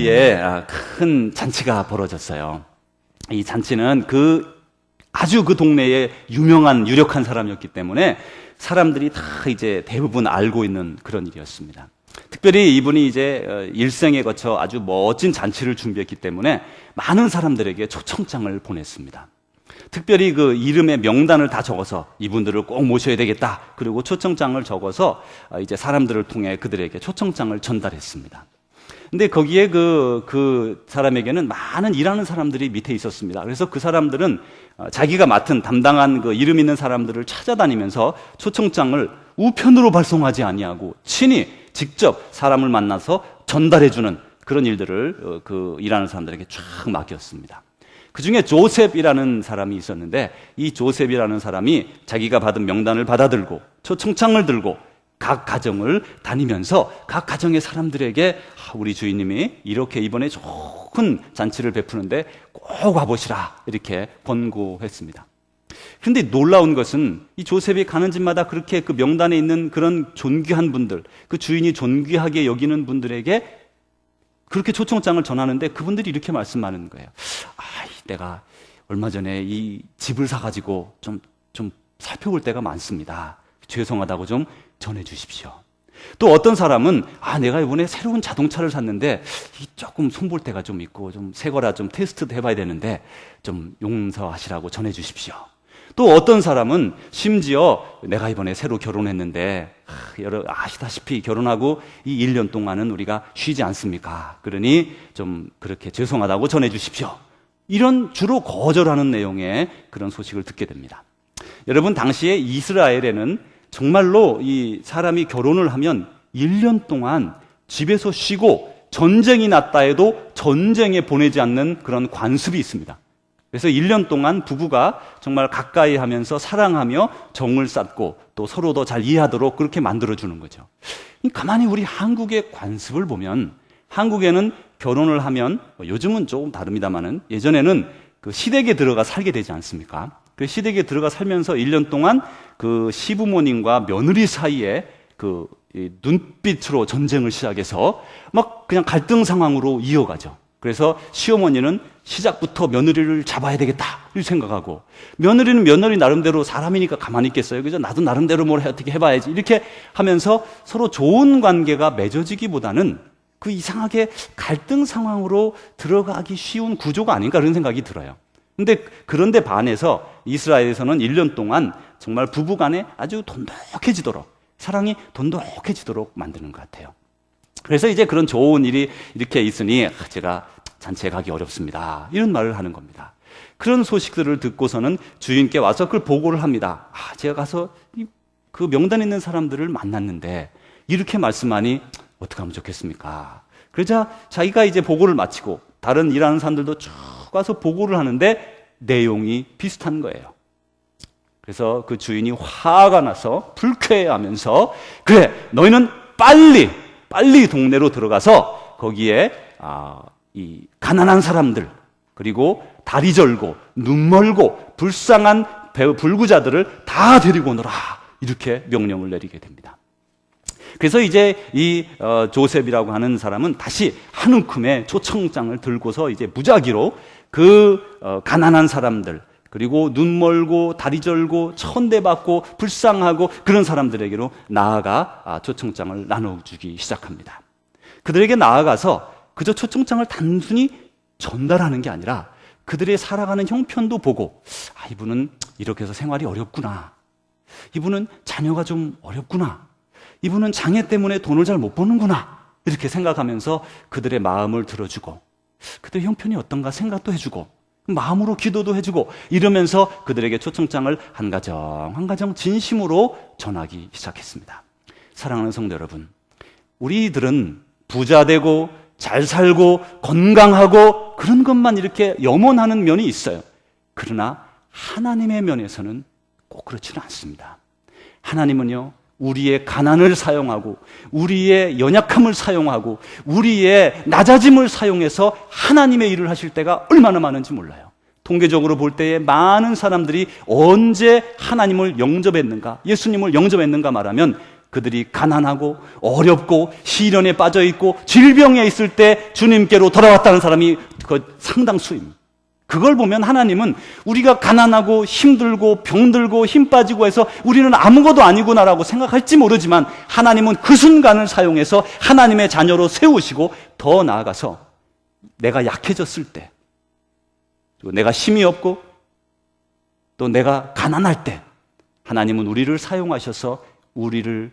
동네에 큰 잔치가 벌어졌어요. 이 잔치는 아주 그 동네에 유력한 사람이었기 때문에 사람들이 다 이제 대부분 알고 있는 그런 일이었습니다. 특별히 이분이 이제 일생에 거쳐 아주 멋진 잔치를 준비했기 때문에 많은 사람들에게 초청장을 보냈습니다. 특별히 그 이름의 명단을 다 적어서 이분들을 꼭 모셔야 되겠다. 그리고 초청장을 적어서 이제 사람들을 통해 그들에게 초청장을 전달했습니다. 근데 거기에 그 사람에게는 많은 일하는 사람들이 밑에 있었습니다. 그래서 그 사람들은 자기가 맡은 담당한 그 이름 있는 사람들을 찾아다니면서 초청장을 우편으로 발송하지 아니하고 친히 직접 사람을 만나서 전달해주는 그런 일들을 그 일하는 사람들에게 쫙 맡겼습니다. 그 중에 조셉이라는 사람이 있었는데 이 조셉이라는 사람이 자기가 받은 명단을 받아들고 초청장을 들고 각 가정을 다니면서 각 가정의 사람들에게 우리 주인님이 이렇게 이번에 좋은 잔치를 베푸는데 꼭 와보시라 이렇게 권고했습니다. 그런데 놀라운 것은 이 조셉이 가는 집마다 그렇게 그 명단에 있는 그런 존귀한 분들, 그 주인이 존귀하게 여기는 분들에게 그렇게 초청장을 전하는데 그분들이 이렇게 말씀하는 거예요. 내가 얼마 전에 이 집을 사가지고 좀 살펴볼 때가 많습니다. 죄송하다고 좀 전해주십시오. 또 어떤 사람은 내가 이번에 새로운 자동차를 샀는데 조금 손볼 때가 좀 있고 좀 새 거라 좀 테스트도 해봐야 되는데 좀 용서하시라고 전해주십시오. 또 어떤 사람은 심지어 내가 이번에 새로 결혼했는데 아시다시피 결혼하고 이 1년 동안은 우리가 쉬지 않습니까? 그러니 좀 그렇게 죄송하다고 전해주십시오. 이런 주로 거절하는 내용의 그런 소식을 듣게 됩니다. 여러분, 당시에 이스라엘에는 정말로 이 사람이 결혼을 하면 1년 동안 집에서 쉬고 전쟁이 났다 해도 전쟁에 보내지 않는 그런 관습이 있습니다. 그래서 1년 동안 부부가 정말 가까이 하면서 사랑하며 정을 쌓고 또 서로 더 잘 이해하도록 그렇게 만들어주는 거죠. 가만히 우리 한국의 관습을 보면 한국에는 결혼을 하면 요즘은 조금 다릅니다만은 예전에는 그 시댁에 들어가 살게 되지 않습니까? 그 시댁에 들어가 살면서 1년 동안 그 시부모님과 며느리 사이에 그 눈빛으로 전쟁을 시작해서 막 그냥 갈등 상황으로 이어가죠. 그래서 시어머니는 시작부터 며느리를 잡아야 되겠다 이렇게 생각하고 며느리는 며느리 나름대로 사람이니까 가만히 있겠어요. 그죠? 나도 나름대로 뭘 어떻게 해봐야지 이렇게 하면서 서로 좋은 관계가 맺어지기보다는 그 이상하게 갈등 상황으로 들어가기 쉬운 구조가 아닌가 그런 생각이 들어요. 그런데 반해서 이스라엘에서는 1년 동안 정말 부부간에 아주 돈독해지도록 사랑이 돈독해지도록 만드는 것 같아요. 그래서 이제 그런 좋은 일이 이렇게 있으니 제가 잔치에 가기 어렵습니다. 이런 말을 하는 겁니다. 그런 소식들을 듣고서는 주인께 와서 그걸 보고를 합니다. 제가 가서 그 명단에 있는 사람들을 만났는데 이렇게 말씀하니 어떻게 하면 좋겠습니까? 그러자 자기가 이제 보고를 마치고 다른 일하는 사람들도 쭉 와서 보고를 하는데 내용이 비슷한 거예요. 그래서 그 주인이 화가 나서 불쾌해하면서 그래 너희는 빨리 동네로 들어가서 거기에 이 가난한 사람들 그리고 다리 절고 눈 멀고 불쌍한 불구자들을 다 데리고 오너라 이렇게 명령을 내리게 됩니다. 그래서 이제 이 조셉이라고 하는 사람은 다시 한 움큼의 초청장을 들고서 이제 무작위로 그 가난한 사람들 그리고 눈 멀고 다리 절고 천대받고 불쌍하고 그런 사람들에게로 나아가 초청장을 나눠주기 시작합니다. 그들에게 나아가서 그저 초청장을 단순히 전달하는 게 아니라 그들의 살아가는 형편도 보고 이분은 이렇게 해서 생활이 어렵구나. 이분은 자녀가 좀 어렵구나. 이분은 장애 때문에 돈을 잘 못 버는구나. 이렇게 생각하면서 그들의 마음을 들어주고 그들의 형편이 어떤가 생각도 해주고 마음으로 기도도 해주고 이러면서 그들에게 초청장을 한 가정 진심으로 전하기 시작했습니다. 사랑하는 성도 여러분, 우리들은 부자 되고 잘 살고 건강하고 그런 것만 이렇게 염원하는 면이 있어요. 그러나 하나님의 면에서는 꼭 그렇지는 않습니다. 하나님은요, 우리의 가난을 사용하고 우리의 연약함을 사용하고 우리의 낮아짐을 사용해서 하나님의 일을 하실 때가 얼마나 많은지 몰라요. 통계적으로 볼 때에 많은 사람들이 언제 하나님을 영접했는가, 예수님을 영접했는가 말하면 그들이 가난하고 어렵고 시련에 빠져 있고 질병에 있을 때 주님께로 돌아왔다는 사람이 그 상당수입니다. 그걸 보면 하나님은 우리가 가난하고 힘들고 병들고 힘 빠지고 해서 우리는 아무것도 아니구나라고 생각할지 모르지만 하나님은 그 순간을 사용해서 하나님의 자녀로 세우시고 더 나아가서 내가 약해졌을 때, 내가 힘이 없고 또 내가 가난할 때 하나님은 우리를 사용하셔서 우리를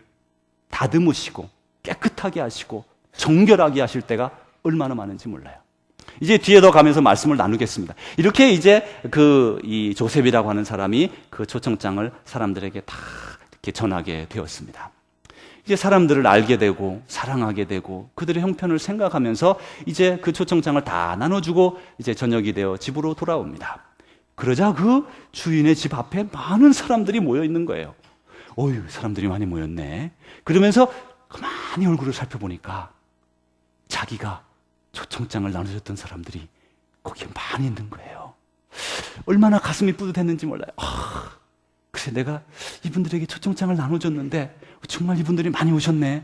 다듬으시고 깨끗하게 하시고 정결하게 하실 때가 얼마나 많은지 몰라요. 이제 뒤에 더 가면서 말씀을 나누겠습니다. 이렇게 이제 이 조셉이라고 하는 사람이 그 초청장을 사람들에게 다 이렇게 전하게 되었습니다. 이제 사람들을 알게 되고 사랑하게 되고 그들의 형편을 생각하면서 이제 그 초청장을 다 나눠주고 이제 저녁이 되어 집으로 돌아옵니다. 그러자 그 주인의 집 앞에 많은 사람들이 모여 있는 거예요. 어휴, 사람들이 많이 모였네. 그러면서 가만히 얼굴을 살펴보니까 자기가 초청장을 나눠줬던 사람들이 거기에 많이 있는 거예요. 얼마나 가슴이 뿌듯했는지 몰라요. 글쎄 내가 이분들에게 초청장을 나눠줬는데 정말 이분들이 많이 오셨네.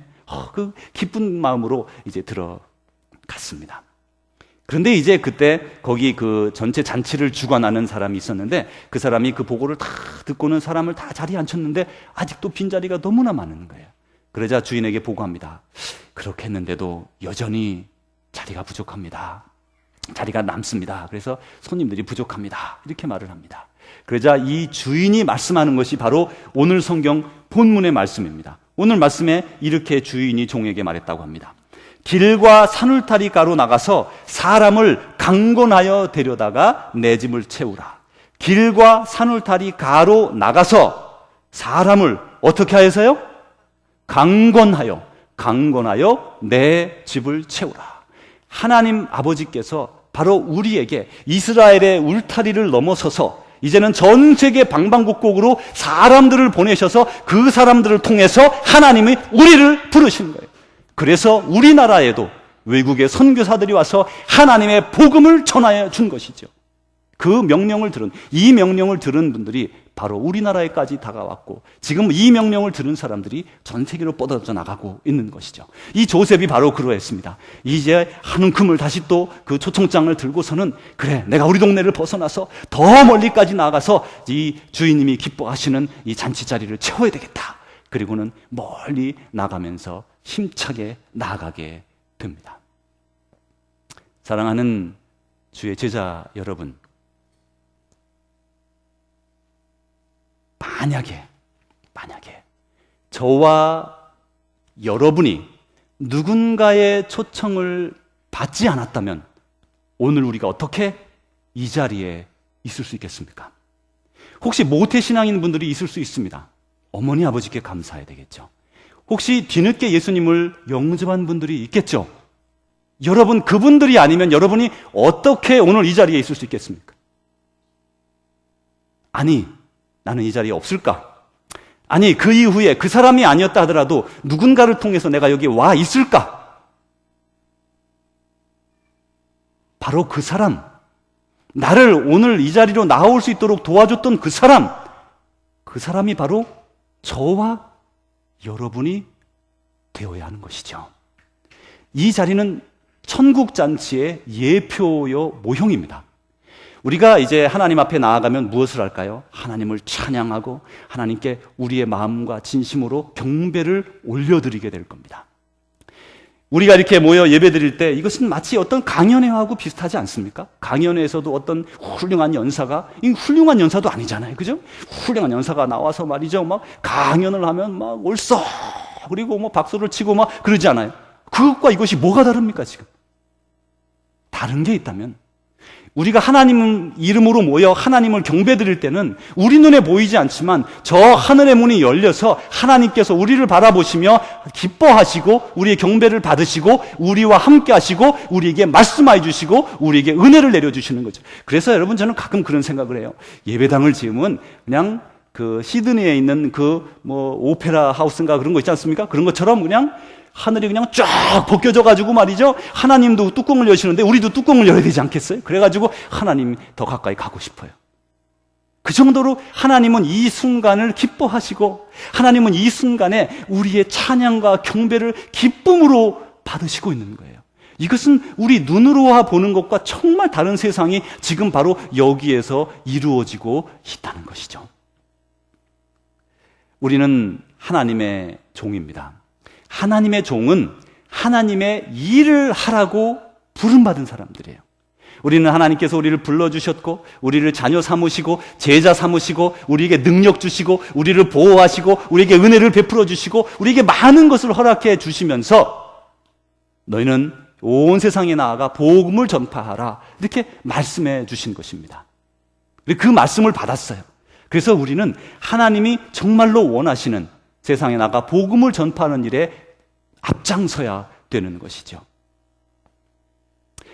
그 기쁜 마음으로 이제 들어갔습니다. 그런데 이제 그때 거기 그 전체 잔치를 주관하는 사람이 있었는데 그 사람이 그 보고를 다 듣고는 사람을 다 자리에 앉혔는데 아직도 빈자리가 너무나 많은 거예요. 그러자 주인에게 보고합니다. 그렇게 했는데도 여전히 자리가 부족합니다. 자리가 남습니다. 그래서 손님들이 부족합니다. 이렇게 말을 합니다. 그러자 이 주인이 말씀하는 것이 바로 오늘 성경 본문의 말씀입니다. 오늘 말씀에 이렇게 주인이 종에게 말했다고 합니다. 길과 산울타리 가로 나가서 사람을 강권하여 데려다가 내 집을 채우라. 길과 산울타리 가로 나가서 사람을 어떻게 하여서요? 강권하여 내 집을 채우라. 하나님 아버지께서 바로 우리에게 이스라엘의 울타리를 넘어서서 이제는 전 세계 방방곡곡으로 사람들을 보내셔서 그 사람들을 통해서 하나님이 우리를 부르시는 거예요. 그래서 우리나라에도 외국의 선교사들이 와서 하나님의 복음을 전하여 준 것이죠. 이 명령을 들은 분들이 바로 우리나라에까지 다가왔고 지금 이 명령을 들은 사람들이 전 세계로 뻗어져 나가고 있는 것이죠. 이 조셉이 바로 그러했습니다. 이제 한 움큼을 다시 또 그 초청장을 들고서는 그래 내가 우리 동네를 벗어나서 더 멀리까지 나가서 이 주인님이 기뻐하시는 이 잔치 자리를 채워야 되겠다. 그리고는 멀리 나가면서 힘차게 나아가게 됩니다. 사랑하는 주의 제자 여러분, 만약에 저와 여러분이 누군가의 초청을 받지 않았다면 오늘 우리가 어떻게 이 자리에 있을 수 있겠습니까? 혹시 모태신앙인 분들이 있을 수 있습니다. 어머니 아버지께 감사해야 되겠죠. 혹시 뒤늦게 예수님을 영접한 분들이 있겠죠. 여러분 그분들이 아니면 여러분이 어떻게 오늘 이 자리에 있을 수 있겠습니까? 아니 나는 이 자리에 없을까? 아니 그 이후에 그 사람이 아니었다 하더라도 누군가를 통해서 내가 여기 와 있을까? 바로 그 사람, 나를 오늘 이 자리로 나올 수 있도록 도와줬던 그 사람이 바로 저와 여러분이 되어야 하는 것이죠. 이 자리는 천국잔치의 예표요 모형입니다. 우리가 이제 하나님 앞에 나아가면 무엇을 할까요? 하나님을 찬양하고 하나님께 우리의 마음과 진심으로 경배를 올려드리게 될 겁니다. 우리가 이렇게 모여 예배드릴 때 이것은 마치 어떤 강연회하고 비슷하지 않습니까? 강연회에서도 어떤 훌륭한 연사가, 이 훌륭한 연사도 아니잖아요. 그죠? 훌륭한 연사가 나와서 말이죠. 막 강연을 하면 막 올써 그리고 뭐 박수를 치고 막 그러지 않아요. 그것과 이것이 뭐가 다릅니까, 지금? 다른 게 있다면 우리가 하나님 이름으로 모여 하나님을 경배드릴 때는 우리 눈에 보이지 않지만 저 하늘의 문이 열려서 하나님께서 우리를 바라보시며 기뻐하시고 우리의 경배를 받으시고 우리와 함께 하시고 우리에게 말씀해 주시고 우리에게 은혜를 내려주시는 거죠. 그래서 여러분 저는 가끔 그런 생각을 해요. 예배당을 지으면 그냥 그 시드니에 있는 그 뭐 오페라 하우스인가 그런 거 있지 않습니까? 그런 것처럼 그냥 하늘이 그냥 쫙 벗겨져 가지고 말이죠. 하나님도 뚜껑을 여시는데 우리도 뚜껑을 열어야 되지 않겠어요? 그래가지고 하나님 더 가까이 가고 싶어요. 그 정도로 하나님은 이 순간을 기뻐하시고 하나님은 이 순간에 우리의 찬양과 경배를 기쁨으로 받으시고 있는 거예요. 이것은 우리 눈으로 보는 것과 정말 다른 세상이 지금 바로 여기에서 이루어지고 있다는 것이죠. 우리는 하나님의 종입니다. 하나님의 종은 하나님의 일을 하라고 부름받은 사람들이에요. 우리는 하나님께서 우리를 불러주셨고 우리를 자녀 삼으시고 제자 삼으시고 우리에게 능력 주시고 우리를 보호하시고 우리에게 은혜를 베풀어 주시고 우리에게 많은 것을 허락해 주시면서 너희는 온 세상에 나아가 복음을 전파하라 이렇게 말씀해 주신 것입니다. 그 말씀을 받았어요. 그래서 우리는 하나님이 정말로 원하시는 세상에 나가 복음을 전파하는 일에 앞장서야 되는 것이죠.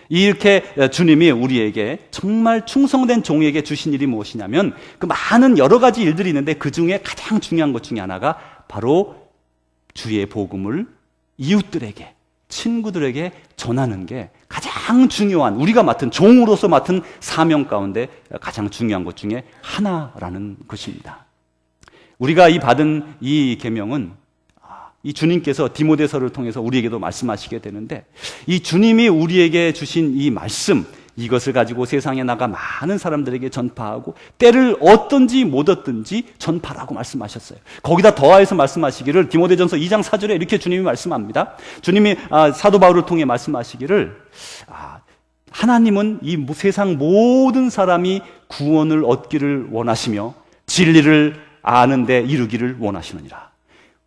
이렇게 주님이 우리에게 정말 충성된 종에게 주신 일이 무엇이냐면 그 많은 여러 가지 일들이 있는데 그 중에 가장 중요한 것 중에 하나가 바로 주의 복음을 이웃들에게 친구들에게 전하는 게 가장 중요한 우리가 맡은 종으로서 맡은 사명 가운데 가장 중요한 것 중에 하나라는 것입니다. 우리가 받은 이 계명은 이 주님께서 디모데서를 통해서 우리에게도 말씀하시게 되는데 이 주님이 우리에게 주신 이 말씀 이것을 가지고 세상에 나가 많은 사람들에게 전파하고 때를 얻든지 못 얻든지 전파라고 말씀하셨어요. 거기다 더하여서 말씀하시기를 디모데전서 2장 4절에 이렇게 주님이 말씀합니다. 주님이 사도 바울을 통해 말씀하시기를 하나님은 이 세상 모든 사람이 구원을 얻기를 원하시며 진리를 아는데 이르기를 원하시느니라.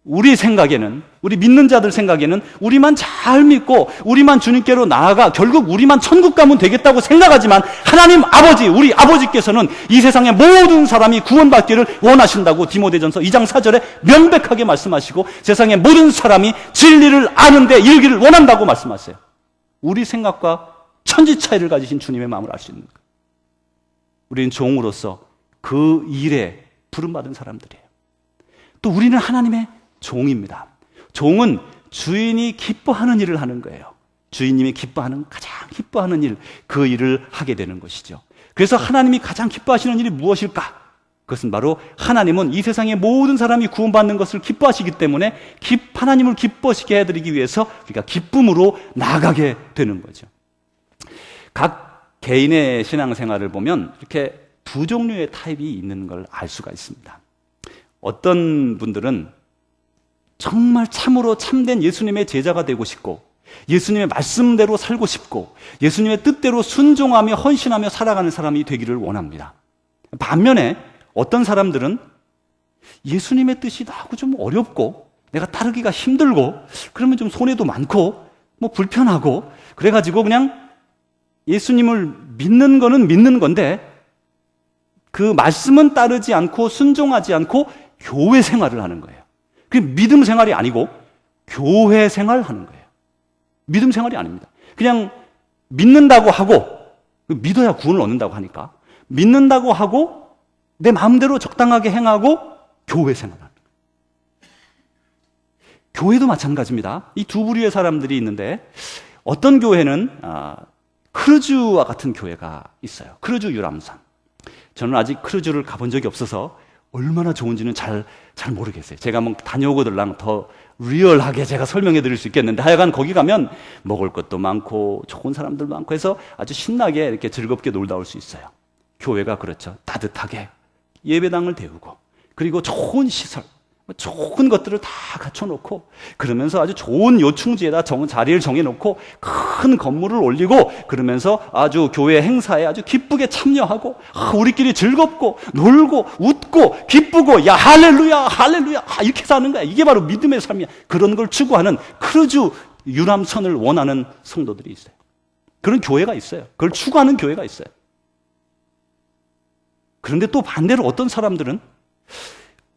우리 생각에는 우리 믿는 자들 생각에는 우리만 잘 믿고 우리만 주님께로 나아가 결국 우리만 천국 가면 되겠다고 생각하지만 하나님 아버지 우리 아버지께서는 이 세상의 모든 사람이 구원받기를 원하신다고 디모데전서 2장 4절에 명백하게 말씀하시고 세상의 모든 사람이 진리를 아는데 이르기를 원한다고 말씀하세요. 우리 생각과 천지 차이를 가지신 주님의 마음을 알 수 있는 거예요. 우리는 종으로서 그 일에 부름받은 사람들이에요. 또 우리는 하나님의 종입니다. 종은 주인이 기뻐하는 일을 하는 거예요. 주인님이 기뻐하는 가장 기뻐하는 일, 그 일을 하게 되는 것이죠. 그래서 하나님이 가장 기뻐하시는 일이 무엇일까? 그것은 바로 하나님은 이 세상의 모든 사람이 구원받는 것을 기뻐하시기 때문에 하나님을 기뻐시게 해드리기 위해서 우리가 기쁨으로 나아가게 되는 거죠. 각 개인의 신앙생활을 보면 이렇게 두 종류의 타입이 있는 걸 알 수가 있습니다. 어떤 분들은 정말 참으로 참된 예수님의 제자가 되고 싶고 예수님의 말씀대로 살고 싶고 예수님의 뜻대로 순종하며 헌신하며 살아가는 사람이 되기를 원합니다. 반면에 어떤 사람들은 예수님의 뜻이 나하고 좀 어렵고 내가 따르기가 힘들고 그러면 좀 손해도 많고 뭐 불편하고 그래가지고 그냥 예수님을 믿는 거는 믿는 건데 그 말씀은 따르지 않고 순종하지 않고 교회 생활을 하는 거예요. 그게 믿음 생활이 아니고 교회 생활을 하는 거예요. 믿음 생활이 아닙니다. 그냥 믿는다고 하고 믿어야 구원을 얻는다고 하니까 믿는다고 하고 내 마음대로 적당하게 행하고 교회 생활을 하는 거예요. 교회도 마찬가지입니다. 이 두 부류의 사람들이 있는데 어떤 교회는 크루즈와 같은 교회가 있어요. 크루즈 유람선. 저는 아직 크루즈를 가본 적이 없어서 얼마나 좋은지는 잘 모르겠어요. 제가 뭐 다녀오고들랑 더 리얼하게 제가 설명해 드릴 수 있겠는데 하여간 거기 가면 먹을 것도 많고 좋은 사람들도 많고 해서 아주 신나게 이렇게 즐겁게 놀다 올 수 있어요. 교회가 그렇죠. 따뜻하게 예배당을 데우고 그리고 좋은 시설, 좋은 것들을 다 갖춰놓고 그러면서 아주 좋은 요충지에다 자리를 정해놓고 큰 건물을 올리고 그러면서 아주 교회 행사에 아주 기쁘게 참여하고 우리끼리 즐겁고 놀고 웃고 기쁘고 야 할렐루야 할렐루야 이렇게 사는 거야. 이게 바로 믿음의 삶이야. 그런 걸 추구하는 크루즈 유람선을 원하는 성도들이 있어요. 그런 교회가 있어요. 그걸 추구하는 교회가 있어요. 그런데 또 반대로 어떤 사람들은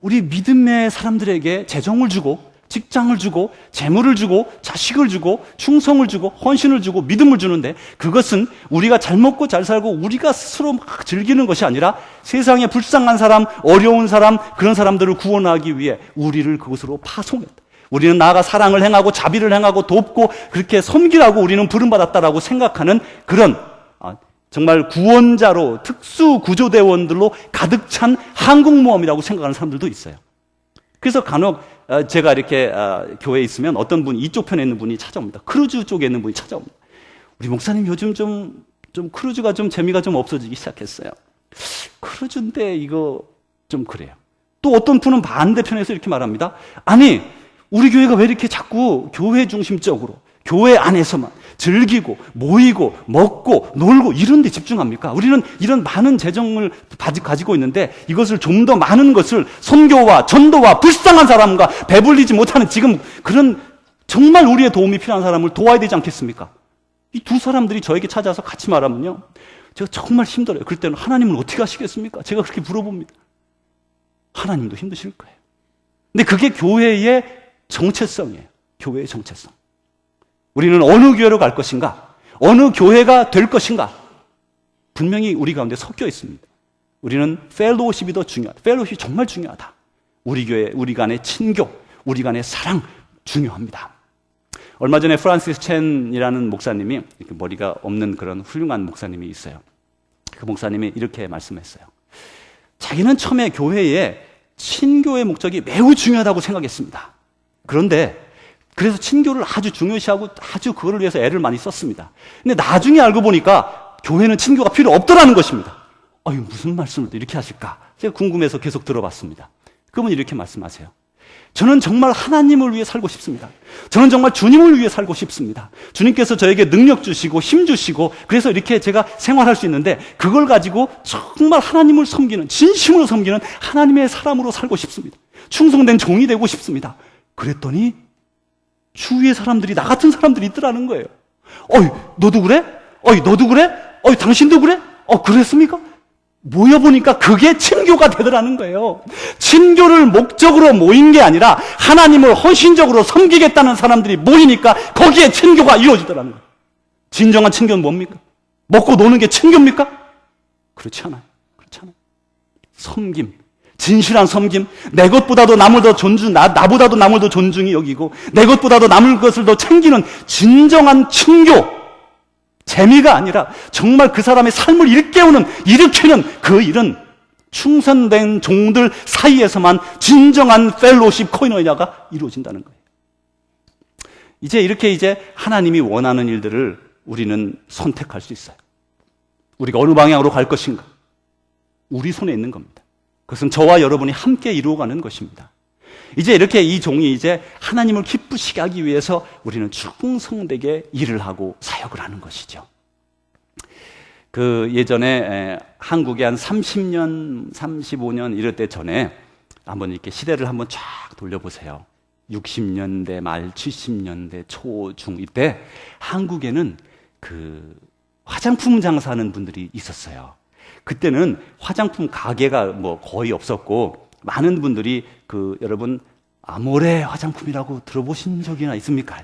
우리 믿음의 사람들에게 재정을 주고 직장을 주고 재물을 주고 자식을 주고 충성을 주고 헌신을 주고 믿음을 주는데 그것은 우리가 잘 먹고 잘 살고 우리가 스스로 막 즐기는 것이 아니라 세상에 불쌍한 사람, 어려운 사람 그런 사람들을 구원하기 위해 우리를 그곳으로 파송했다. 우리는 나아가 사랑을 행하고 자비를 행하고 돕고 그렇게 섬기라고 우리는 부름받았다라고 생각하는 그런 정말 구원자로 특수 구조대원들로 가득 찬 항공모함이라고 생각하는 사람들도 있어요. 그래서 간혹 제가 이렇게 교회에 있으면 어떤 분이 이쪽 편에 있는 분이 찾아옵니다. 크루즈 쪽에 있는 분이 찾아옵니다. 우리 목사님 요즘 좀 크루즈가 좀 재미가 좀 없어지기 시작했어요. 크루즈인데 이거 좀 그래요. 또 어떤 분은 반대편에서 이렇게 말합니다. 아니, 우리 교회가 왜 이렇게 자꾸 교회 중심적으로 교회 안에서만 즐기고 모이고 먹고 놀고 이런 데 집중합니까? 우리는 이런 많은 재정을 가지고 있는데 이것을 좀 더 많은 것을 선교와 전도와 불쌍한 사람과 배불리지 못하는 지금 그런 정말 우리의 도움이 필요한 사람을 도와야 되지 않겠습니까? 이 두 사람들이 저에게 찾아서 같이 말하면요, 제가 정말 힘들어요. 그럴 때는 하나님은 어떻게 하시겠습니까? 제가 그렇게 물어봅니다. 하나님도 힘드실 거예요. 근데 그게 교회의 정체성이에요. 교회의 정체성. 우리는 어느 교회로 갈 것인가? 어느 교회가 될 것인가? 분명히 우리 가운데 섞여 있습니다. 우리는 펠로우십이 더 중요하다. 펠로우십이 정말 중요하다. 우리 교회, 우리 간의 친교, 우리 간의 사랑 중요합니다. 얼마 전에 프란시스 첸이라는 목사님이, 이렇게 머리가 없는 그런 훌륭한 목사님이 있어요. 그 목사님이 이렇게 말씀했어요. 자기는 처음에 교회에 친교의 목적이 매우 중요하다고 생각했습니다. 그런데 그래서 친교를 아주 중요시하고 아주 그거를 위해서 애를 많이 썼습니다. 근데 나중에 알고 보니까 교회는 친교가 필요 없더라는 것입니다. 무슨 말씀을 또 이렇게 하실까? 제가 궁금해서 계속 들어봤습니다. 그분이 이렇게 말씀하세요. 저는 정말 하나님을 위해 살고 싶습니다. 저는 정말 주님을 위해 살고 싶습니다. 주님께서 저에게 능력 주시고 힘 주시고 그래서 이렇게 제가 생활할 수 있는데 그걸 가지고 정말 하나님을 섬기는, 진심으로 섬기는 하나님의 사람으로 살고 싶습니다. 충성된 종이 되고 싶습니다. 그랬더니 주위의 사람들이, 나 같은 사람들이 있더라는 거예요. 너도 그래? 너도 그래? 당신도 그래? 그랬습니까? 모여보니까 그게 친교가 되더라는 거예요. 친교를 목적으로 모인 게 아니라 하나님을 헌신적으로 섬기겠다는 사람들이 모이니까 거기에 친교가 이루어지더라는 거예요. 진정한 친교는 뭡니까? 먹고 노는 게 친교입니까? 그렇지 않아요. 그렇지 않아요. 섬김. 진실한 섬김, 내 것보다도 남을 더 나보다도 남을 더 존중히 여기고, 내 것보다도 남을 것을 더 챙기는 진정한 친교, 재미가 아니라 정말 그 사람의 삶을 일으키는 그 일은 충성된 종들 사이에서만 진정한 펠로십 코이노냐가 이루어진다는 거예요. 이제 하나님이 원하는 일들을 우리는 선택할 수 있어요. 우리가 어느 방향으로 갈 것인가? 우리 손에 있는 겁니다. 그것은 저와 여러분이 함께 이루어가는 것입니다. 이렇게 이 종이 하나님을 기쁘시게 하기 위해서 우리는 충성되게 일을 하고 사역을 하는 것이죠. 예전에 한국에 한 30년, 35년 이럴 때 전에 한번 이렇게 시대를 한번 쫙 돌려보세요. 60년대 말, 70년대 초, 중 이때 한국에는 화장품 장사하는 분들이 있었어요. 그때는 화장품 가게가 거의 없었고 많은 분들이 여러분 아모레 화장품이라고 들어보신 적이나 있습니까?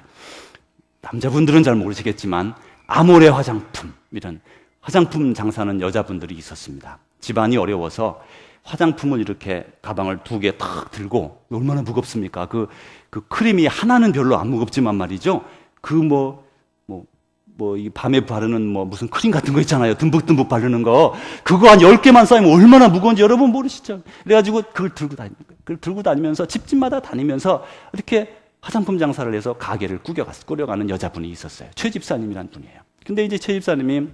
남자분들은 잘 모르시겠지만 아모레 화장품 이런 화장품 장사하는 여자분들이 있었습니다. 집안이 어려워서 화장품을 이렇게 가방을 2개 탁 들고 얼마나 무겁습니까? 그 크림이 하나는 별로 안 무겁지만 말이죠. 이 밤에 바르는 무슨 크림 같은 거 있잖아요. 듬뿍듬뿍 바르는 거. 그거 한 10개만 쌓이면 얼마나 무거운지 여러분 모르시죠? 그래가지고 그걸 들고 다니는 거예요. 그걸 들고 다니면서 집집마다 다니면서 이렇게 화장품 장사를 해서 가게를 꾸려가는 여자분이 있었어요. 최 집사님이라는 분이에요. 근데 최 집사님이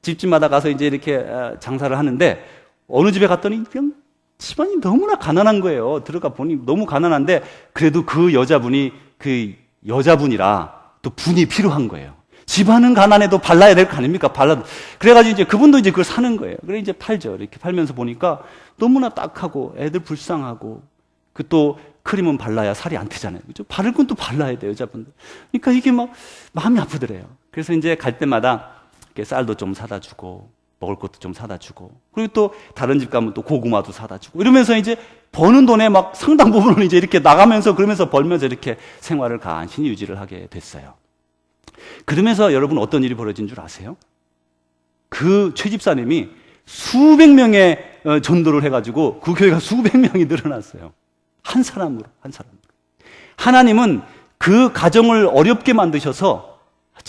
집집마다 가서 이렇게 장사를 하는데 어느 집에 갔더니 그냥 집안이 너무나 가난한 거예요. 들어가 보니 너무 가난한데 그래도 그 여자분이라 또 분이 필요한 거예요. 집안은 가난해도 발라야 될 거 아닙니까? 그래가지고 그분도 그걸 사는 거예요. 그래 팔죠. 이렇게 팔면서 보니까 너무나 딱하고 애들 불쌍하고 또 크림은 발라야 살이 안 튀잖아요. 그죠? 바를 건 또 발라야 돼요, 여자분들. 그러니까 이게 마음이 아프더래요. 그래서 갈 때마다 이렇게 쌀도 좀 사다 주고 먹을 것도 좀 사다 주고 그리고 또 다른 집 가면 또 고구마도 사다 주고 이러면서 버는 돈의 상당 부분을 이렇게 나가면서 그러면서 벌면서 이렇게 생활을 간신히 유지를 하게 됐어요. 그러면서 여러분 어떤 일이 벌어진 줄 아세요? 최 집사님이 수백 명의 전도를 해가지고 그 교회가 수백 명이 늘어났어요. 한 사람으로. 하나님은 그 가정을 어렵게 만드셔서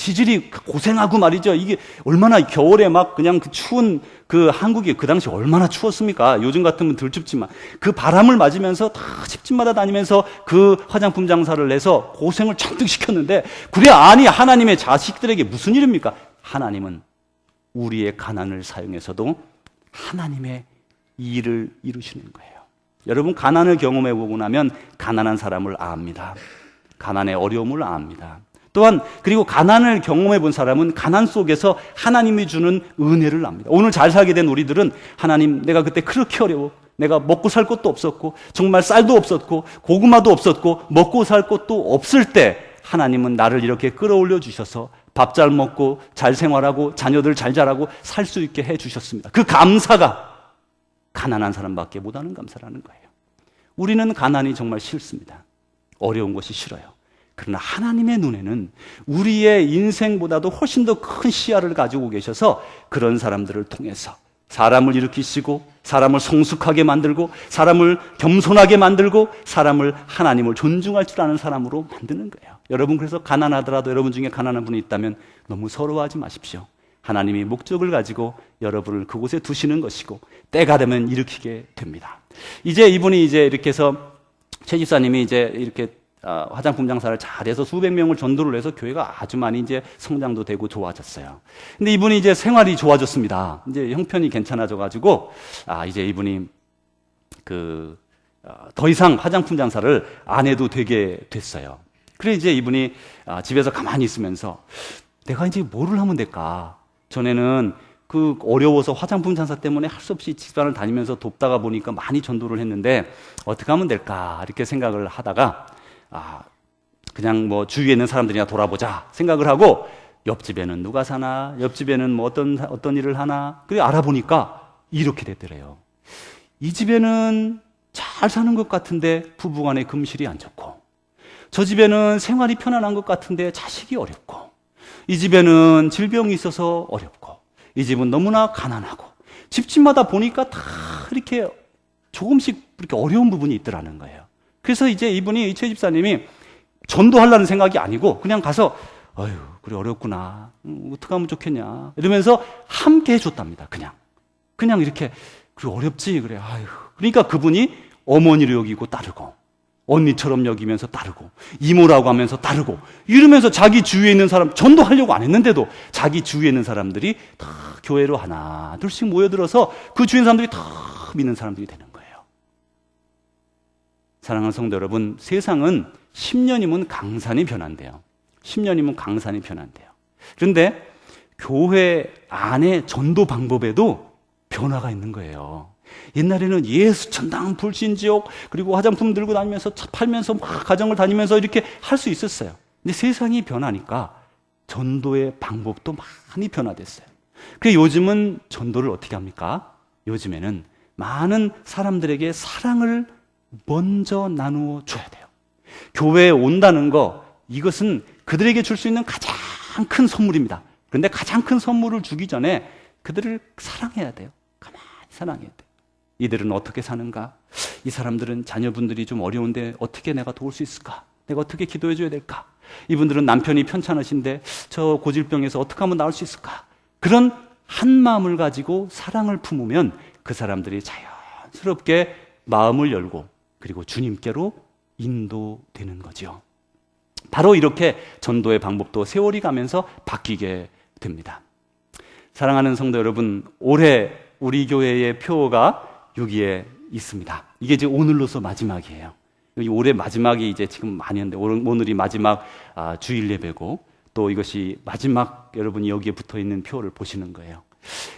지질이 고생하고 말이죠. 이게 얼마나 겨울에 막 그냥 그 추운 그 한국이 그 당시 얼마나 추웠습니까? 요즘 같으면 덜 춥지만 그 바람을 맞으면서 다 집집마다 다니면서 그 화장품 장사를 내서 고생을 잔뜩 시켰는데 그래 아니 하나님의 자식들에게 무슨 일입니까? 하나님은 우리의 가난을 사용해서도 하나님의 일을 이루시는 거예요. 여러분 가난을 경험해 보고 나면 가난한 사람을 압니다. 가난의 어려움을 압니다. 또한 그리고 가난을 경험해 본 사람은 가난 속에서 하나님이 주는 은혜를 압니다. 오늘 잘 살게 된 우리들은 하나님 내가 그때 그렇게 어려워 내가 먹고 살 것도 없었고 정말 쌀도 없었고 고구마도 없었고 먹고 살 것도 없을 때 하나님은 나를 이렇게 끌어올려 주셔서 밥 잘 먹고 잘 생활하고 자녀들 잘 자라고 살 수 있게 해 주셨습니다. 그 감사가 가난한 사람밖에 못하는 감사라는 거예요. 우리는 가난이 정말 싫습니다. 어려운 것이 싫어요. 그러나 하나님의 눈에는 우리의 인생보다도 훨씬 더 큰 시야를 가지고 계셔서 그런 사람들을 통해서 사람을 일으키시고 사람을 성숙하게 만들고 사람을 겸손하게 만들고 사람을 하나님을 존중할 줄 아는 사람으로 만드는 거예요. 여러분 그래서 가난하더라도 여러분 중에 가난한 분이 있다면 너무 서러워하지 마십시오. 하나님이 목적을 가지고 여러분을 그곳에 두시는 것이고 때가 되면 일으키게 됩니다. 이제 이분이 이제 이렇게 해서 최 집사님이 이제 이렇게 화장품 장사를 잘해서 수백 명을 전도를 해서 교회가 아주 많이 이제 성장도 되고 좋아졌어요. 근데 이분이 이제 생활이 좋아졌습니다. 이제 형편이 괜찮아져가지고, 이제 이분이 더 이상 화장품 장사를 안 해도 되게 됐어요. 그래 이제 이분이 집에서 가만히 있으면서 내가 이제 뭐를 하면 될까? 전에는 그 어려워서 화장품 장사 때문에 할 수 없이 집안을 다니면서 돕다가 보니까 많이 전도를 했는데 어떻게 하면 될까? 이렇게 생각을 하다가 그냥 뭐 주위에 있는 사람들이나 돌아보자 생각을 하고 옆집에는 누가 사나, 옆집에는 뭐 어떤 일을 하나, 그래 알아보니까 이렇게 됐더래요. 이 집에는 잘 사는 것 같은데 부부간에 금실이 안 좋고, 저 집에는 생활이 편안한 것 같은데 자식이 어렵고, 이 집에는 질병이 있어서 어렵고, 이 집은 너무나 가난하고, 집집마다 보니까 다 이렇게 조금씩 이렇게 어려운 부분이 있더라는 거예요. 그래서 이제 이분이 최 집사님이 전도하려는 생각이 아니고 그냥 가서 아유 그래 어렵구나 어떻게 하면 좋겠냐 이러면서 함께 해줬답니다. 그냥 이렇게 그래 어렵지 그래 아유 그러니까 그분이 어머니로 여기고 따르고 언니처럼 여기면서 따르고 이모라고 하면서 따르고 이러면서 자기 주위에 있는 사람 전도하려고 안 했는데도 자기 주위에 있는 사람들이 다 교회로 하나 둘씩 모여들어서 그 주위에 있는 사람들이 다 믿는 사람들이 되는 거예요. 사랑하는 성도 여러분, 세상은 10년이면 강산이 변한대요. 10년이면 강산이 변한대요. 그런데 교회 안에 전도 방법에도 변화가 있는 거예요. 옛날에는 예수 천당 불신지옥 그리고 화장품 들고 다니면서 차 팔면서 막 가정을 다니면서 이렇게 할 수 있었어요. 근데 세상이 변하니까 전도의 방법도 많이 변화됐어요. 그래서 요즘은 전도를 어떻게 합니까? 요즘에는 많은 사람들에게 사랑을 먼저 나누어 줘야 돼요. 교회에 온다는 거 이것은 그들에게 줄 수 있는 가장 큰 선물입니다. 그런데 가장 큰 선물을 주기 전에 그들을 사랑해야 돼요. 가만히 사랑해야 돼요. 이들은 어떻게 사는가? 이 사람들은 자녀분들이 좀 어려운데 어떻게 내가 도울 수 있을까? 내가 어떻게 기도해 줘야 될까? 이분들은 남편이 편찮으신데 저 고질병에서 어떻게 하면 나을 수 있을까? 그런 한 마음을 가지고 사랑을 품으면 그 사람들이 자연스럽게 마음을 열고 그리고 주님께로 인도되는 거죠. 바로 이렇게 전도의 방법도 세월이 가면서 바뀌게 됩니다. 사랑하는 성도 여러분, 올해 우리 교회의 표가 여기에 있습니다. 이게 이제 오늘로서 마지막이에요. 올해 마지막이 이제 지금 많이 했는데 오늘이 마지막 주일 예배고 또 이것이 마지막 여러분이 여기에 붙어 있는 표를 보시는 거예요.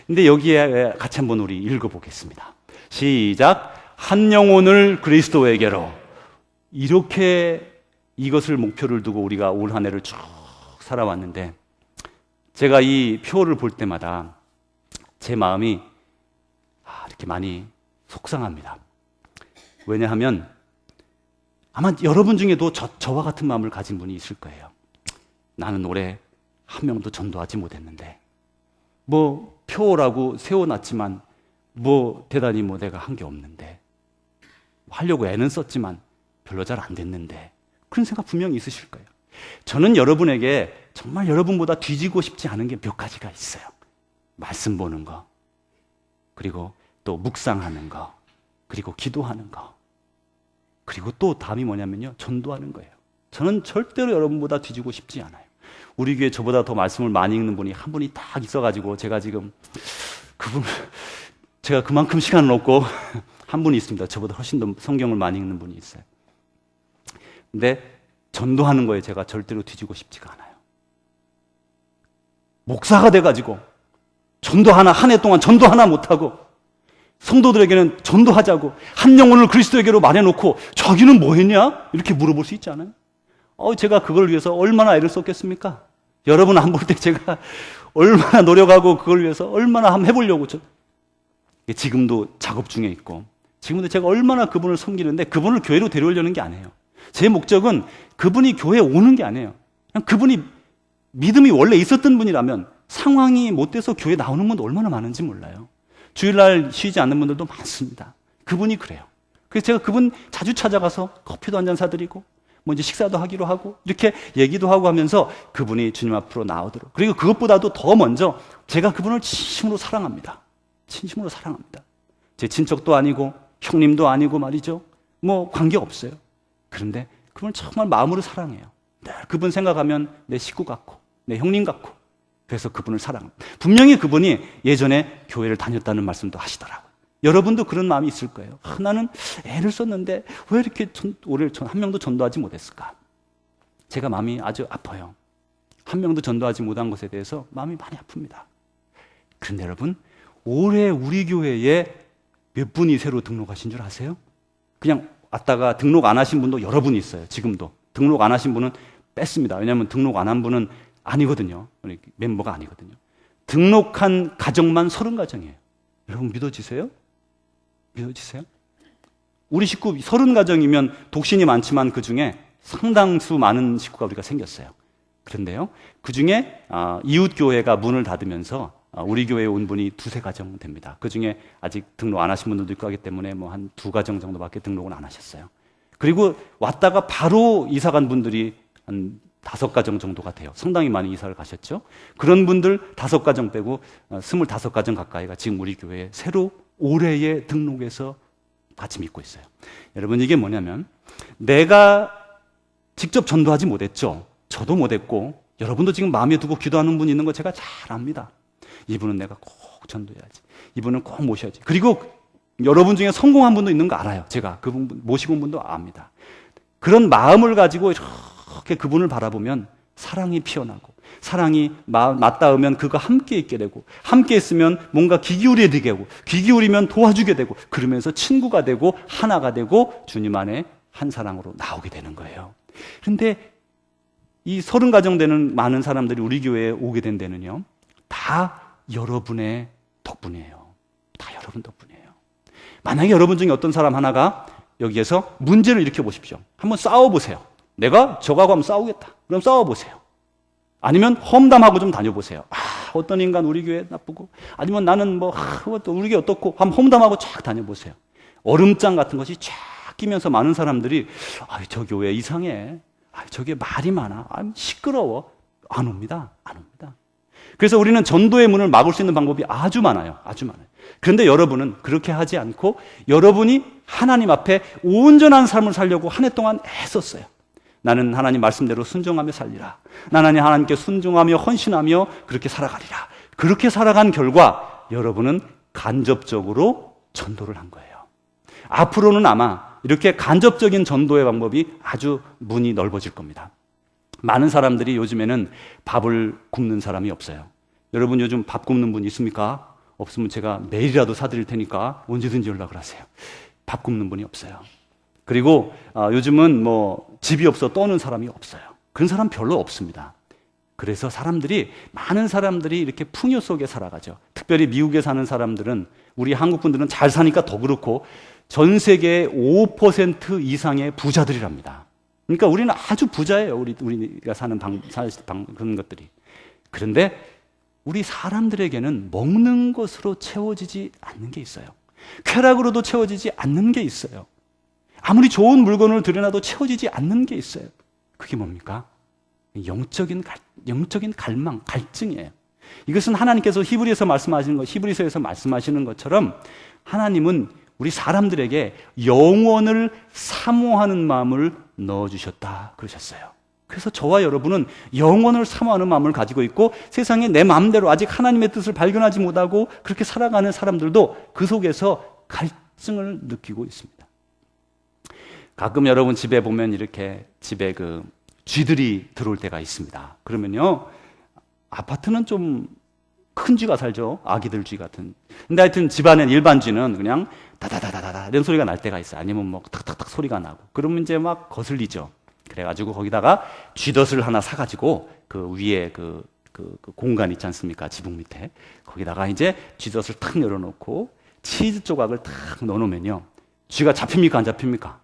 근데 여기에 같이 한번 우리 읽어보겠습니다. 시작. 한 영혼을 그리스도에게로. 이렇게 이것을 목표를 두고 우리가 올 한 해를 쭉 살아왔는데 제가 이 표를 볼 때마다 제 마음이 이렇게 많이 속상합니다. 왜냐하면 아마 여러분 중에도 저와 같은 마음을 가진 분이 있을 거예요. 나는 올해 한 명도 전도하지 못했는데 뭐 표라고 세워놨지만 뭐 대단히 뭐 내가 한 게 없는데 하려고 애는 썼지만 별로 잘 안 됐는데 그런 생각 분명히 있으실 거예요. 저는 여러분에게 정말 여러분보다 뒤지고 싶지 않은 게 몇 가지가 있어요. 말씀 보는 거, 그리고 또 묵상하는 거, 그리고 기도하는 거, 그리고 또 다음이 뭐냐면요, 전도하는 거예요. 저는 절대로 여러분보다 뒤지고 싶지 않아요. 우리 교회 저보다 더 말씀을 많이 읽는 분이 한 분이 딱 있어가지고 제가 지금 제가 그만큼 시간은 없고 한 분이 있습니다. 저보다 훨씬 더 성경을 많이 읽는 분이 있어요. 근데 전도하는 거에 제가 절대로 뒤지고 싶지가 않아요. 목사가 돼가지고 전도 하나, 한 해 동안 전도 하나 못하고 성도들에게는 전도하자고 한 영혼을 그리스도에게로 말해놓고 자기는 뭐 했냐? 이렇게 물어볼 수 있지 않아요? 제가 그걸 위해서 얼마나 애를 썼겠습니까? 여러분 안 볼 때 제가 얼마나 노력하고 그걸 위해서 얼마나 한번 해보려고 지금도 작업 중에 있고 지금도 제가 얼마나 그분을 섬기는데 그분을 교회로 데려오려는 게 아니에요. 제 목적은 그분이 교회에 오는 게 아니에요. 그냥 그분이 믿음이 원래 있었던 분이라면 상황이 못 돼서 교회에 나오는 분도 얼마나 많은지 몰라요. 주일날 쉬지 않는 분들도 많습니다. 그분이 그래요. 그래서 제가 그분 자주 찾아가서 커피도 한잔 사드리고 뭐 이제 식사도 하기로 하고 이렇게 얘기도 하고 하면서 그분이 주님 앞으로 나오도록, 그리고 그것보다도 더 먼저 제가 그분을 진심으로 사랑합니다. 진심으로 사랑합니다. 제 친척도 아니고 형님도 아니고 말이죠. 뭐 관계 없어요. 그런데 그분을 정말 마음으로 사랑해요. 늘 그분 생각하면 내 식구 같고 내 형님 같고, 그래서 그분을 사랑합니다. 분명히 그분이 예전에 교회를 다녔다는 말씀도 하시더라고요. 여러분도 그런 마음이 있을 거예요. 나는 애를 썼는데 왜 이렇게 올해 한 명도 전도하지 못했을까? 제가 마음이 아주 아파요. 한 명도 전도하지 못한 것에 대해서 마음이 많이 아픕니다. 그런데 여러분, 올해 우리 교회에 몇 분이 새로 등록하신 줄 아세요? 그냥 왔다가 등록 안 하신 분도 여러 분 있어요. 지금도 등록 안 하신 분은 뺐습니다. 왜냐하면 등록 안 한 분은 아니거든요. 우리 멤버가 아니거든요. 등록한 가정만 30가정이에요. 여러분 믿어지세요? 믿어지세요? 우리 식구 30가정이면 독신이 많지만 그 중에 상당수 많은 식구가 우리가 생겼어요. 그런데요, 그 중에 이웃교회가 문을 닫으면서 우리 교회에 온 분이 2-3가정 됩니다. 그 중에 아직 등록 안 하신 분들도 있고 하기 때문에 뭐 한 2가정 정도밖에 등록은 안 하셨어요. 그리고 왔다가 바로 이사 간 분들이 한 5가정 정도가 돼요. 상당히 많이 이사를 가셨죠. 그런 분들 5가정 빼고 25가정 가까이가 지금 우리 교회에 새로 올해에 등록해서 같이 믿고 있어요. 여러분, 이게 뭐냐면 내가 직접 전도하지 못했죠. 저도 못했고 여러분도 지금 마음에 두고 기도하는 분이 있는 거 제가 잘 압니다. 이분은 내가 꼭 전도해야지. 이분은 꼭 모셔야지. 그리고 여러분 중에 성공한 분도 있는 거 알아요. 제가 그분 모시고 온 분도 압니다. 그런 마음을 가지고 이렇게 그분을 바라보면 사랑이 피어나고, 사랑이 맞닿으면 그가 함께 있게 되고, 함께 있으면 뭔가 귀 기울이게 되고, 귀 기울이면 도와주게 되고, 그러면서 친구가 되고 하나가 되고 주님 안에 한 사랑으로 나오게 되는 거예요. 그런데 이 30가정 되는 많은 사람들이 우리 교회에 오게 된 데는요, 다 여러분의 덕분이에요. 다 여러분 덕분이에요. 만약에 여러분 중에 어떤 사람 하나가 여기에서 문제를 일으켜 보십시오. 한번 싸워보세요. 내가 저하고 한번 싸우겠다. 그럼 싸워보세요. 아니면 험담하고 좀 다녀보세요. 어떤 인간 우리 교회 나쁘고, 아니면 나는 우리 교회 어떻고, 한번 험담하고 쫙 다녀보세요. 얼음장 같은 것이 쫙 끼면서 많은 사람들이 저 교회 이상해. 저게 말이 많아. 시끄러워. 안 옵니다. 안 옵니다. 그래서 우리는 전도의 문을 막을 수 있는 방법이 아주 많아요. 아주 많아요. 그런데 여러분은 그렇게 하지 않고 여러분이 하나님 앞에 온전한 삶을 살려고 한 해 동안 애썼어요. 나는 하나님 말씀대로 순종하며 살리라. 나는 하나님께 순종하며 헌신하며 그렇게 살아가리라. 그렇게 살아간 결과 여러분은 간접적으로 전도를 한 거예요. 앞으로는 아마 이렇게 간접적인 전도의 방법이 아주 문이 넓어질 겁니다. 많은 사람들이 요즘에는 밥을 굽는 사람이 없어요. 여러분 요즘 밥 굽는 분 있습니까? 없으면 제가 매일이라도 사드릴 테니까 언제든지 연락을 하세요. 밥 굽는 분이 없어요. 그리고 요즘은 집이 없어 떠는 사람이 없어요. 그런 사람 별로 없습니다. 그래서 많은 사람들이 이렇게 풍요 속에 살아가죠. 특별히 미국에 사는 사람들은, 우리 한국 분들은 잘 사니까 더 그렇고, 전 세계의 5% 이상의 부자들이랍니다. 그러니까 우리는 아주 부자예요. 우리가 사는 그런 것들이. 그런데 우리 사람들에게는 먹는 것으로 채워지지 않는 게 있어요. 쾌락으로도 채워지지 않는 게 있어요. 아무리 좋은 물건을 들여놔도 채워지지 않는 게 있어요. 그게 뭡니까? 영적인 갈망, 갈증이에요. 이것은 하나님께서 히브리서에서 말씀하시는 것처럼 하나님은 우리 사람들에게 영원을 사모하는 마음을 넣어주셨다 그러셨어요. 그래서 저와 여러분은 영원을 사모하는 마음을 가지고 있고 세상에 내 마음대로 아직 하나님의 뜻을 발견하지 못하고 그렇게 살아가는 사람들도 그 속에서 갈증을 느끼고 있습니다. 가끔 여러분 집에 보면 이렇게 집에 그 쥐들이 들어올 때가 있습니다. 그러면요, 아파트는 좀 큰 쥐가 살죠. 아기들 쥐 같은. 근데 하여튼 집안엔 일반 쥐는 그냥 다다다다다 이런 소리가 날 때가 있어요. 아니면 뭐 탁탁탁 소리가 나고. 그러면 이제 막 거슬리죠. 그래가지고 거기다가 쥐덫을 하나 사가지고 그 위에 그 공간 있지 않습니까? 지붕 밑에. 거기다가 이제 쥐덫을 탁 열어놓고 치즈 조각을 탁 넣어놓으면요. 쥐가 잡힙니까? 안 잡힙니까?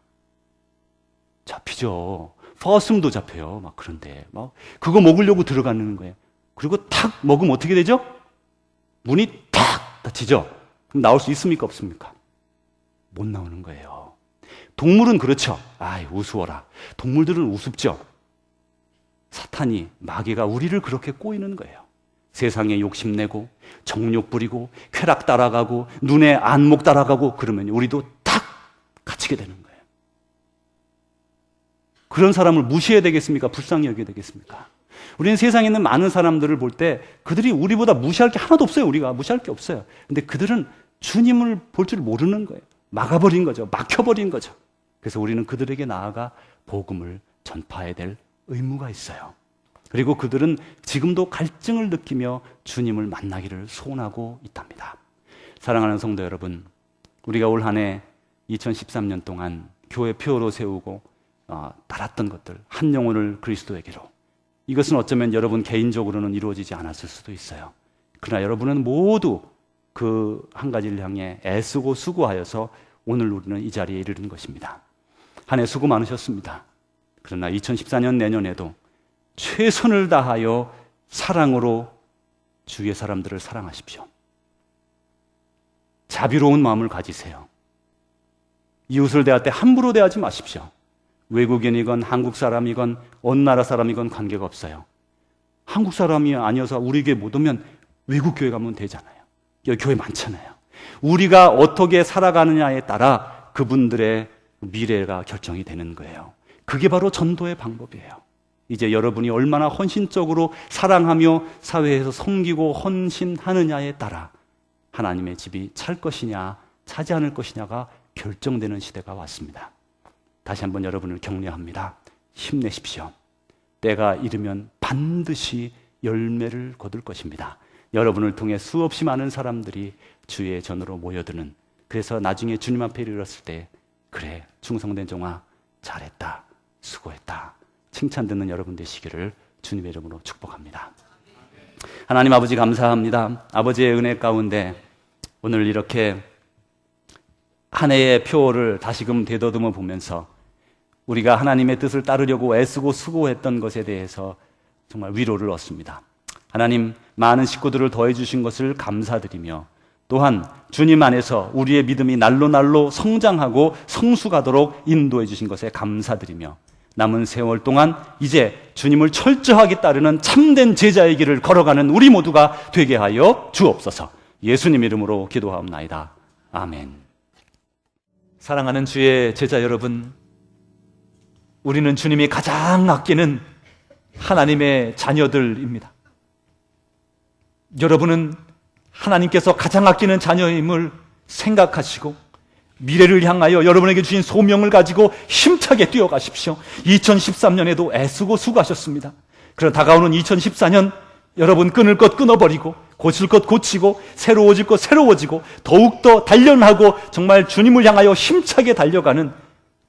잡히죠. 퍼스움도 잡혀요. 막 그런데 막 그거 먹으려고 들어가는 거예요. 그리고 탁 먹으면 어떻게 되죠? 문이 탁 닫히죠. 그럼 나올 수 있습니까? 없습니까? 못 나오는 거예요. 동물은 그렇죠. 아이, 우스워라. 동물들은 우습죠. 사탄이, 마귀가 우리를 그렇게 꼬이는 거예요. 세상에 욕심내고 정욕 부리고 쾌락 따라가고 눈에 안목 따라가고 그러면 우리도 탁 갇히게 되는 거예요. 그런 사람을 무시해야 되겠습니까? 불쌍히 여겨야 되겠습니까? 우리는 세상에 있는 많은 사람들을 볼 때 그들이 우리보다 무시할 게 하나도 없어요. 우리가 무시할 게 없어요. 근데 그들은 주님을 볼 줄 모르는 거예요. 막아버린 거죠. 막혀버린 거죠. 그래서 우리는 그들에게 나아가 복음을 전파해야 될 의무가 있어요. 그리고 그들은 지금도 갈증을 느끼며 주님을 만나기를 소원하고 있답니다. 사랑하는 성도 여러분, 우리가 올 한 해 2013년 동안 교회 표어로 세우고 따랐던 것들, 한 영혼을 그리스도에게로, 이것은 어쩌면 여러분 개인적으로는 이루어지지 않았을 수도 있어요. 그러나 여러분은 모두 그 한 가지를 향해 애쓰고 수고하여서 오늘 우리는 이 자리에 이르는 것입니다. 한 해 수고 많으셨습니다. 그러나 2014년 내년에도 최선을 다하여 사랑으로 주위의 사람들을 사랑하십시오. 자비로운 마음을 가지세요. 이웃을 대할 때 함부로 대하지 마십시오. 외국인이건 한국 사람이건 어느 나라 사람이건 관계가 없어요. 한국 사람이 아니어서 우리 교회 못 오면 외국 교회 가면 되잖아요. 여기 교회 많잖아요. 우리가 어떻게 살아가느냐에 따라 그분들의 미래가 결정이 되는 거예요. 그게 바로 전도의 방법이에요. 이제 여러분이 얼마나 헌신적으로 사랑하며 사회에서 섬기고 헌신하느냐에 따라 하나님의 집이 찰 것이냐 차지 않을 것이냐가 결정되는 시대가 왔습니다. 다시 한번 여러분을 격려합니다. 힘내십시오. 때가 이르면 반드시 열매를 거둘 것입니다. 여러분을 통해 수없이 많은 사람들이 주의 전으로 모여드는, 그래서 나중에 주님 앞에 이르렀을 때 그래 충성된 종아 잘했다 수고했다 칭찬 듣는 여러분 되시기를 주님의 이름으로 축복합니다. 하나님 아버지 감사합니다. 아버지의 은혜 가운데 오늘 이렇게 한 해의 표를 다시금 되더듬어 보면서 우리가 하나님의 뜻을 따르려고 애쓰고 수고했던 것에 대해서 정말 위로를 얻습니다. 하나님, 많은 식구들을 더해 주신 것을 감사드리며 또한 주님 안에서 우리의 믿음이 날로 성장하고 성숙하도록 인도해 주신 것에 감사드리며 남은 세월 동안 이제 주님을 철저하게 따르는 참된 제자의 길을 걸어가는 우리 모두가 되게 하여 주옵소서. 예수님 이름으로 기도하옵나이다. 아멘. 사랑하는 주의 제자 여러분, 우리는 주님이 가장 아끼는 하나님의 자녀들입니다. 여러분은 하나님께서 가장 아끼는 자녀임을 생각하시고 미래를 향하여 여러분에게 주신 소명을 가지고 힘차게 뛰어가십시오. 2013년에도 애쓰고 수고하셨습니다. 그러나 다가오는 2014년 여러분 끊을 것 끊어버리고 고칠 것 고치고 새로워질 것 새로워지고 더욱더 단련하고 정말 주님을 향하여 힘차게 달려가는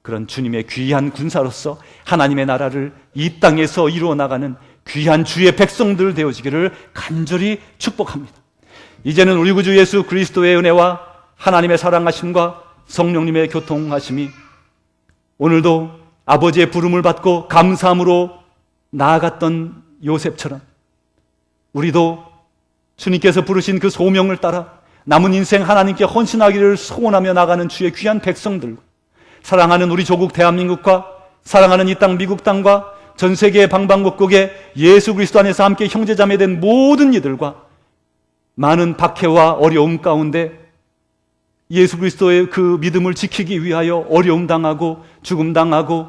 그런 주님의 귀한 군사로서 하나님의 나라를 이 땅에서 이루어 나가는 귀한 주의 백성들 되어지기를 간절히 축복합니다. 이제는 우리 구주 예수 그리스도의 은혜와 하나님의 사랑하심과 성령님의 교통하심이 오늘도 아버지의 부름을 받고 감사함으로 나아갔던 요셉처럼 우리도 주님께서 부르신 그 소명을 따라 남은 인생 하나님께 헌신하기를 소원하며 나가는 주의 귀한 백성들, 사랑하는 우리 조국 대한민국과 사랑하는 이 땅 미국 땅과 전 세계 방방곡곡에 예수 그리스도 안에서 함께 형제자매된 모든 이들과 많은 박해와 어려움 가운데 예수 그리스도의 그 믿음을 지키기 위하여 어려움 당하고 죽음 당하고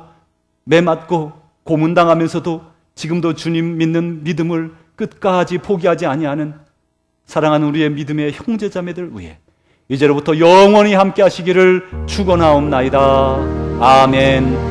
매맞고 고문 당하면서도 지금도 주님 믿는 믿음을 끝까지 포기하지 아니하는 사랑하는 우리의 믿음의 형제자매들 위해 이제로부터 영원히 함께 하시기를 축원하옵나이다. 아멘.